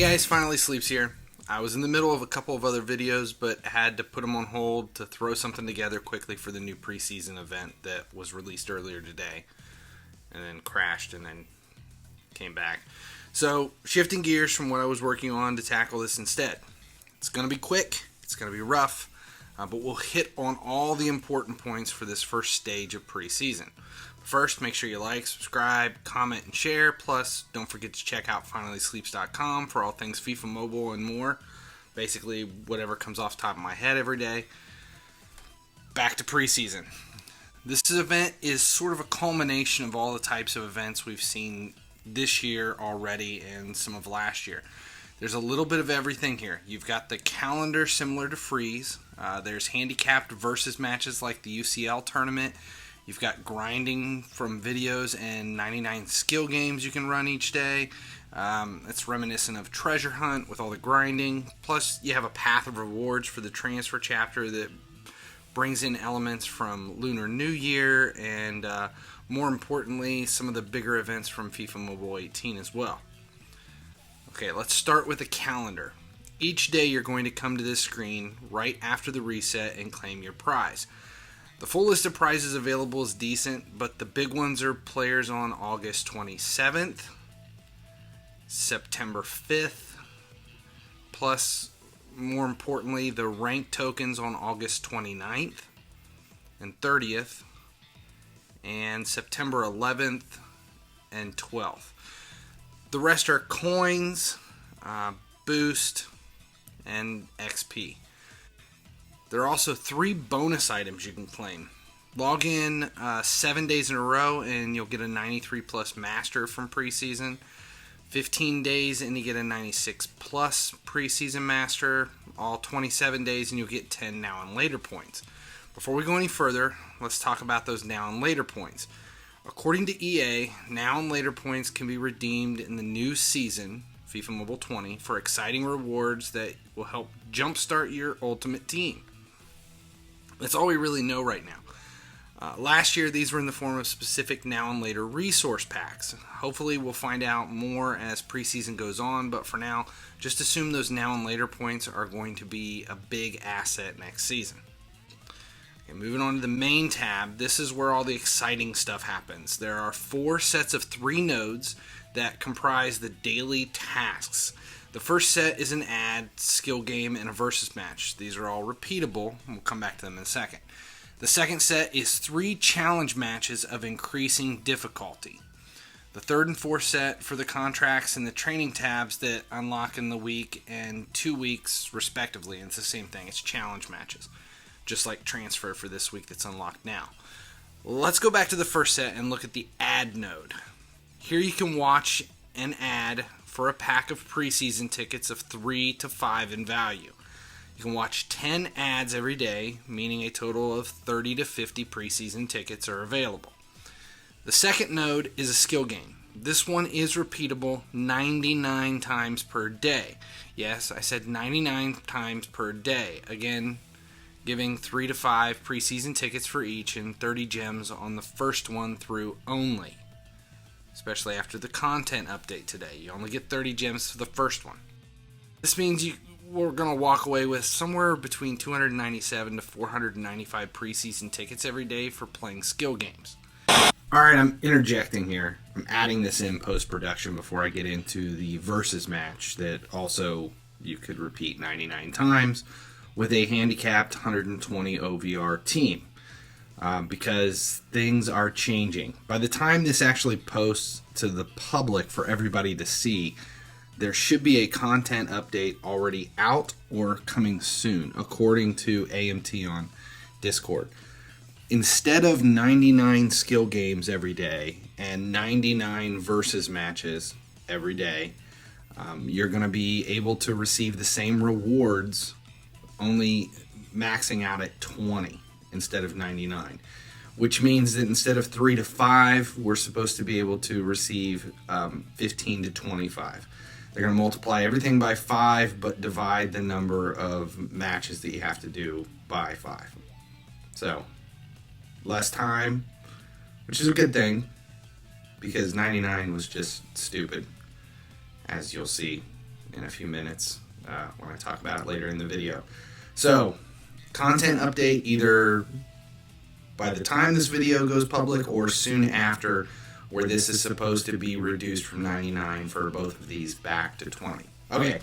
guys, Finally Sleeps here. I was in the middle of a couple of other videos, but had to put them on hold to throw something together quickly for the new preseason event that was released earlier today, and then crashed and then came back. So, shifting gears from what I was working on to tackle this instead. It's going to be quick, it's going to be rough, but we'll hit on all the important points for this first stage of preseason. First, make sure you like, subscribe, comment, and share. Plus, don't forget to check out finallysleeps.com for all things FIFA Mobile and more. Basically, whatever comes off the top of my head every day. Back to preseason. This event is sort of a culmination of all the types of events we've seen this year already and some of last year. There's a little bit of everything here. You've got the calendar similar to Freeze. There's handicapped versus matches like the UCL tournament. You've got grinding from videos and 99 skill games you can run each day. It's reminiscent of Treasure Hunt with all the grinding. Plus, you have a path of rewards for the transfer chapter that brings in elements from Lunar New Year and, more importantly, some of the bigger events from FIFA Mobile 18 as well. Okay, let's start with the calendar. Each day you're going to come to this screen right after the reset and claim your prize. The full list of prizes available is decent, but the big ones are players on August 27th, September 5th, plus, more importantly, the ranked tokens on August 29th and 30th, and September 11th and 12th. The rest are coins, boost, and XP. There are also 3 bonus items you can claim. Log in 7 days in a row and you'll get a 93 plus master from preseason. 15 days and you get a 96 plus preseason master. All 27 days and you'll get 10 now and later points. Before we go any further, let's talk about those now and later points. According to EA, now and later points can be redeemed in the new season, FIFA Mobile 20, for exciting rewards that will help jumpstart your ultimate team. That's all we really know right now. Last year, these were in the form of specific now and later resource packs. Hopefully, we'll find out more as preseason goes on, but for now, just assume those now and later points are going to be a big asset next season. Okay, moving on to the main tab, this is where all the exciting stuff happens. There are 4 sets of 3 nodes that comprise the daily tasks. The first set is an ad, skill game, and a versus match. These are all repeatable, and we'll come back to them in a second. The second set is 3 challenge matches of increasing difficulty. The third and fourth set for the contracts and the training tabs that unlock in the week and 2 weeks respectively. And it's the same thing, it's challenge matches. Just like transfer for this week that's unlocked now. Let's go back to the first set and look at the ad node. Here you can watch an ad for a pack of preseason tickets of 3 to 5 in value. You can watch 10 ads every day, meaning a total of 30 to 50 preseason tickets are available. The second node is a skill game. This one is repeatable 99 times per day. Yes, I said 99 times per day. Again, giving 3 to 5 preseason tickets for each and 30 gems on the first one through only. Especially after the content update today. You only get 30 gems for the first one. This means we're going to walk away with somewhere between 297 to 495 preseason tickets every day for playing skill games. Alright, I'm interjecting here. I'm adding this in post-production before I get into the versus match that also you could repeat 99 times with a handicapped 120 OVR team. Because things are changing. By the time this actually posts to the public for everybody to see, there should be a content update already out or coming soon, according to AMT on Discord. Instead of 99 skill games every day and 99 versus matches every day, you're going to be able to receive the same rewards, only maxing out at 20. Instead of 99, which means that instead of 3 to 5, we're supposed to be able to receive 15 to 25. They're going to multiply everything by 5, but divide the number of matches that you have to do by 5. So, less time, which is a good thing, because 99 was just stupid, as you'll see in a few minutes when I talk about it later in the video. So, content update either by the time this video goes public or soon after, where this is supposed to be reduced from 99 for both of these back to 20. Okay,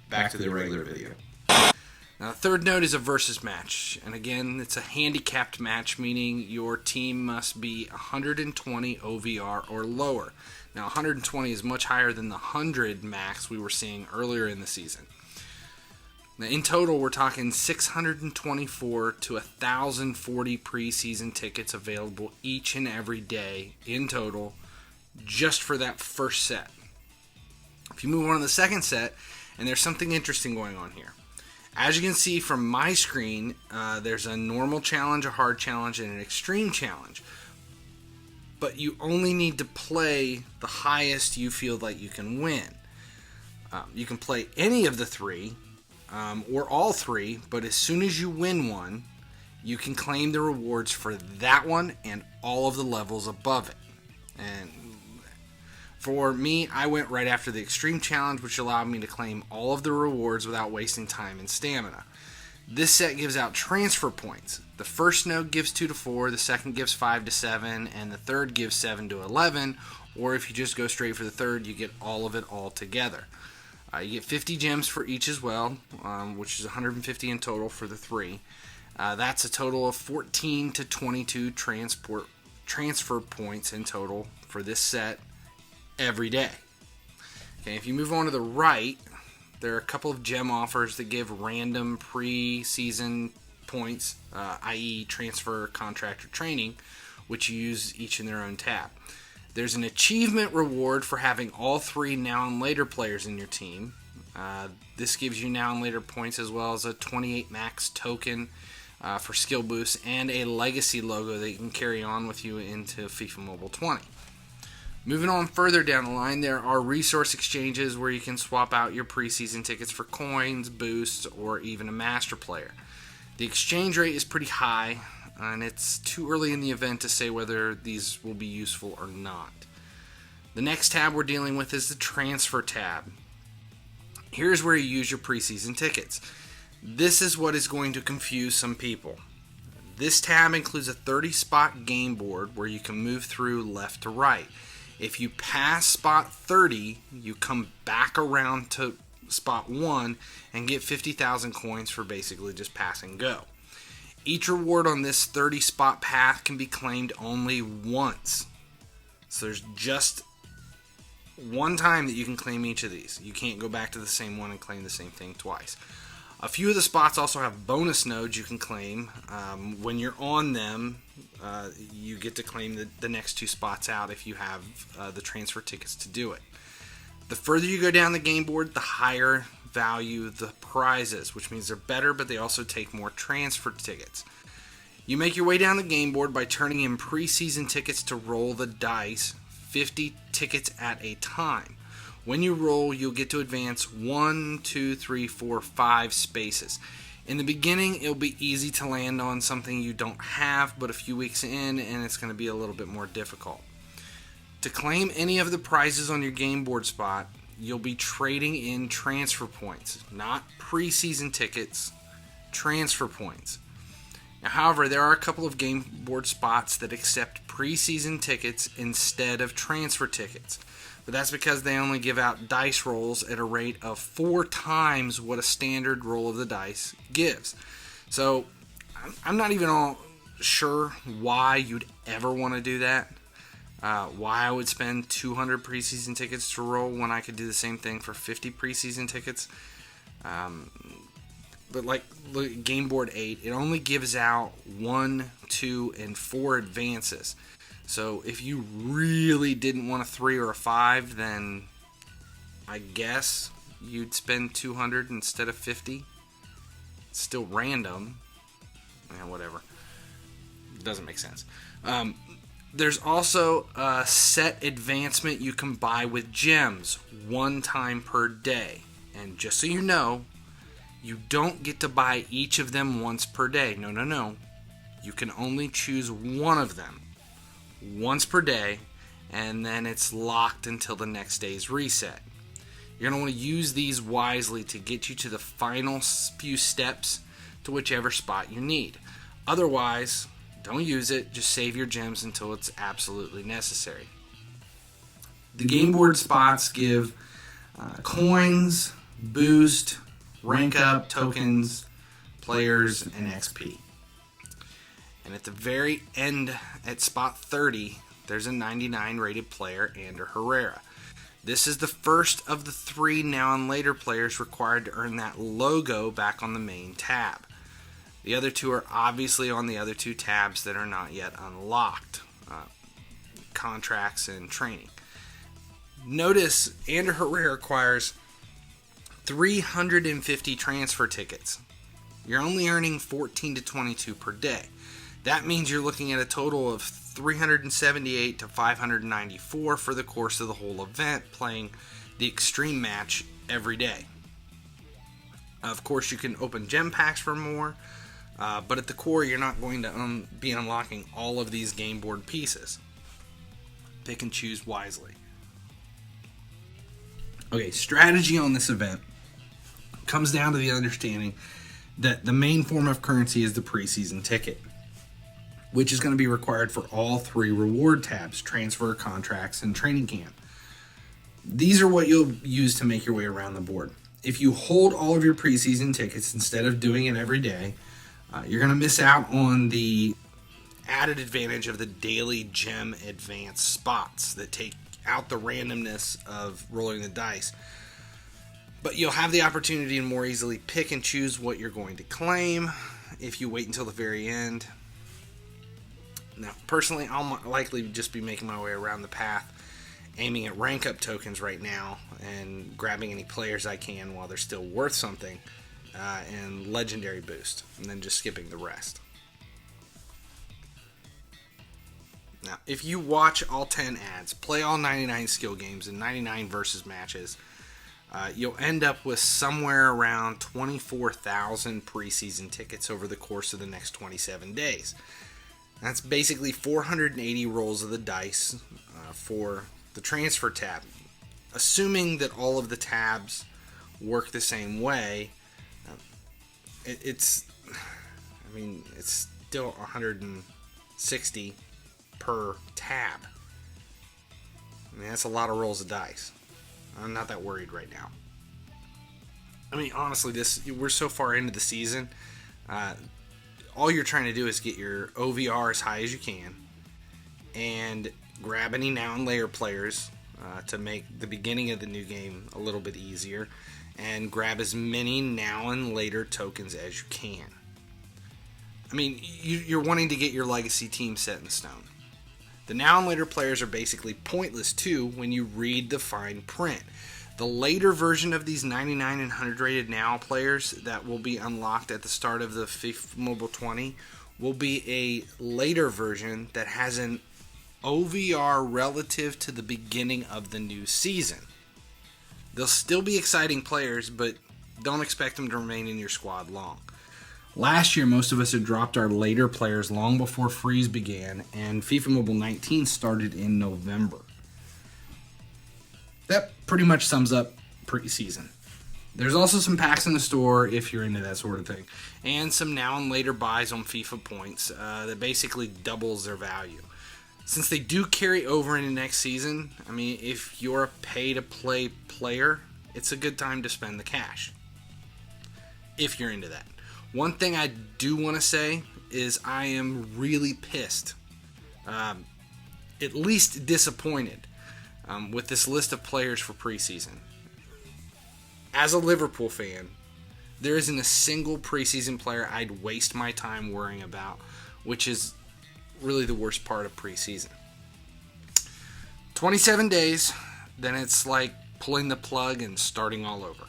back to the regular video. Now, the third note is a versus match, and again, it's a handicapped match, meaning your team must be 120 OVR or lower. Now, 120 is much higher than the 100 max we were seeing earlier in the season. Now, in total, we're talking 624 to 1,040 preseason tickets available each and every day in total, just for that first set. If you move on to the second set, and there's something interesting going on here. As you can see from my screen, there's a normal challenge, a hard challenge, and an extreme challenge. But you only need to play the highest you feel like you can win. You can play any of the three, or all three, but as soon as you win one, you can claim the rewards for that one and all of the levels above it. And for me, I went right after the Extreme Challenge, which allowed me to claim all of the rewards without wasting time and stamina. This set gives out transfer points. The first node gives 2 to 4, the second gives 5 to 7, and the third gives 7 to 11, or if you just go straight for the third, you get all of it all together. You get 50 gems for each as well, which is 150 in total for the three. That's a total of 14 to 22 transfer points in total for this set every day. Okay, if you move on to the right, there are a couple of gem offers that give random pre-season points, i.e. transfer, contract, or training, which you use each in their own tab. There's an achievement reward for having all three now and later players in your team. This gives you now and later points, as well as a 28 max token for skill boosts and a legacy logo that you can carry on with you into FIFA Mobile 20. Moving on further down the line, there are resource exchanges where you can swap out your preseason tickets for coins, boosts, or even a master player. The exchange rate is pretty high, and it's too early in the event to say whether these will be useful or not. The next tab we're dealing with is the transfer tab. Here's where you use your preseason tickets. This is what is going to confuse some people. This tab includes a 30-spot game board where you can move through left to right. If you pass spot 30, you come back around to spot 1 and get 50,000 coins for basically just pass and go. Each reward on this 30-spot path can be claimed only once. So there's just one time that you can claim each of these. You can't go back to the same one and claim the same thing twice. A few of the spots also have bonus nodes you can claim. When you're on them, you get to claim the next two spots out if you have the transfer tickets to do it. The further you go down the game board, the higher value the prizes, which means they're better, but they also take more transfer tickets. You make your way down the game board by turning in preseason tickets to roll the dice, 50 tickets at a time. When you roll, you'll get to advance 1, 2, 3, 4, 5 spaces. In the beginning, it'll be easy to land on something you don't have, but a few weeks in, and it's going to be a little bit more difficult. To claim any of the prizes on your game board spot, you'll be trading in transfer points, not preseason tickets, transfer points. Now, however, there are a couple of game board spots that accept preseason tickets instead of transfer tickets. But that's because they only give out dice rolls at a rate of 4 times what a standard roll of the dice gives. So I'm not even all sure why you'd ever want to do that. Why I would spend 200 preseason tickets to roll when I could do the same thing for 50 preseason tickets. But like look at Game Board 8, it only gives out 1, 2, and 4 advances. So if you really didn't want a 3 or a 5, then I guess you'd spend 200 instead of 50. It's still random. Whatever. It doesn't make sense. There's also a set advancement you can buy with gems 1 time per day. And just so you know, you don't get to buy each of them once per day. No. You can only choose one of them once per day, and then it's locked until the next day's reset. You're going to want to use these wisely to get you to the final few steps to whichever spot you need. Otherwise, don't use it. Just save your gems until it's absolutely necessary. The game board spots give coins, boost, rank up, tokens, players, and XP. And at the very end, at spot 30, there's a 99 rated player, Ander Herrera. This is the first of the 3 Now and Later players required to earn that logo back on the main tab. The other 2 are obviously on the other 2 tabs that are not yet unlocked. Contracts and training. Notice Ander Herrera requires 350 transfer tickets. You're only earning 14 to 22 per day. That means you're looking at a total of 378 to 594 for the course of the whole event, playing the extreme match every day. Of course, you can open gem packs for more, but at the core, you're not going to be unlocking all of these game board pieces. Pick and choose wisely. Okay, strategy on this event comes down to the understanding that the main form of currency is the preseason ticket, which is going to be required for all 3 reward tabs: transfer, contracts, and training camp. These are what you'll use to make your way around the board. If you hold all of your preseason tickets instead of doing it every day, you're going to miss out on the added advantage of the daily gem advance spots that take out the randomness of rolling the dice. But you'll have the opportunity to more easily pick and choose what you're going to claim if you wait until the very end. Now, personally, I'll likely just be making my way around the path, aiming at rank up tokens right now and grabbing any players I can while they're still worth something, and legendary boost, and then just skipping the rest. Now, if you watch all 10 ads, play all 99 skill games and 99 versus matches, you'll end up with somewhere around 24,000 preseason tickets over the course of the next 27 days. That's basically 480 rolls of the dice for the transfer tab. Assuming that all of the tabs work the same way, it's still 160 per tab. I mean, that's a lot of rolls of dice. I'm not that worried right now. I mean, honestly, we're so far into the season. All you're trying to do is get your OVR as high as you can and grab any Now and Later players to make the beginning of the new game a little bit easier, and grab as many Now and Later tokens as you can. I mean, you're wanting to get your legacy team set in stone. The Now and Later players are basically pointless too when you read the fine print. The later version of these 99 and 100 rated Now players that will be unlocked at the start of the FIFA Mobile 20 will be a later version that has an OVR relative to the beginning of the new season. They'll still be exciting players, but don't expect them to remain in your squad long. Last year, most of us had dropped our later players long before Freeze began, and FIFA Mobile 19 started in November. That pretty much sums up preseason. There's also some packs in the store if you're into that sort of thing, and some Now and Later buys on FIFA points that basically doubles their value. Since they do carry over into next season, I mean, if you're a pay-to-play player, it's a good time to spend the cash. If you're into that. One thing I do want to say is I am really pissed, at least disappointed, with this list of players for preseason. As a Liverpool fan, there isn't a single preseason player I'd waste my time worrying about, which is really the worst part of preseason. 27 days, then it's like pulling the plug and starting all over.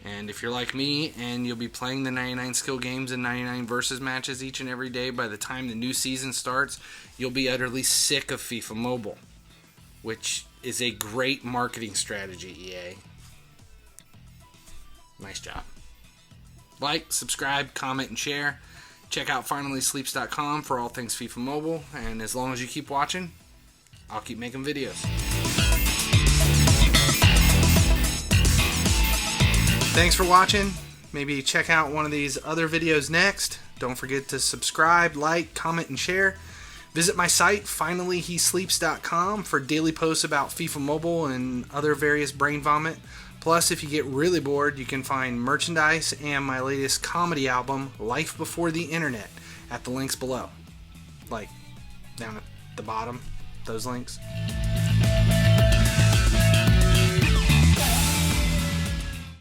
And if you're like me and you'll be playing the 99 skill games and 99 versus matches each and every day, by the time the new season starts, you'll be utterly sick of FIFA Mobile, which is a great marketing strategy, EA. Nice job. Like, subscribe, comment, and share. Check out finallysleeps.com for all things FIFA Mobile. And as long as you keep watching, I'll keep making videos. Thanks for watching. Maybe check out one of these other videos next. Don't forget to subscribe, like, comment, and share. Visit my site, finallyhesleeps.com, for daily posts about FIFA Mobile and other various brain vomit. Plus, if you get really bored, you can find merchandise and my latest comedy album, Life Before the Internet, at the links below. Like, down at the bottom, those links.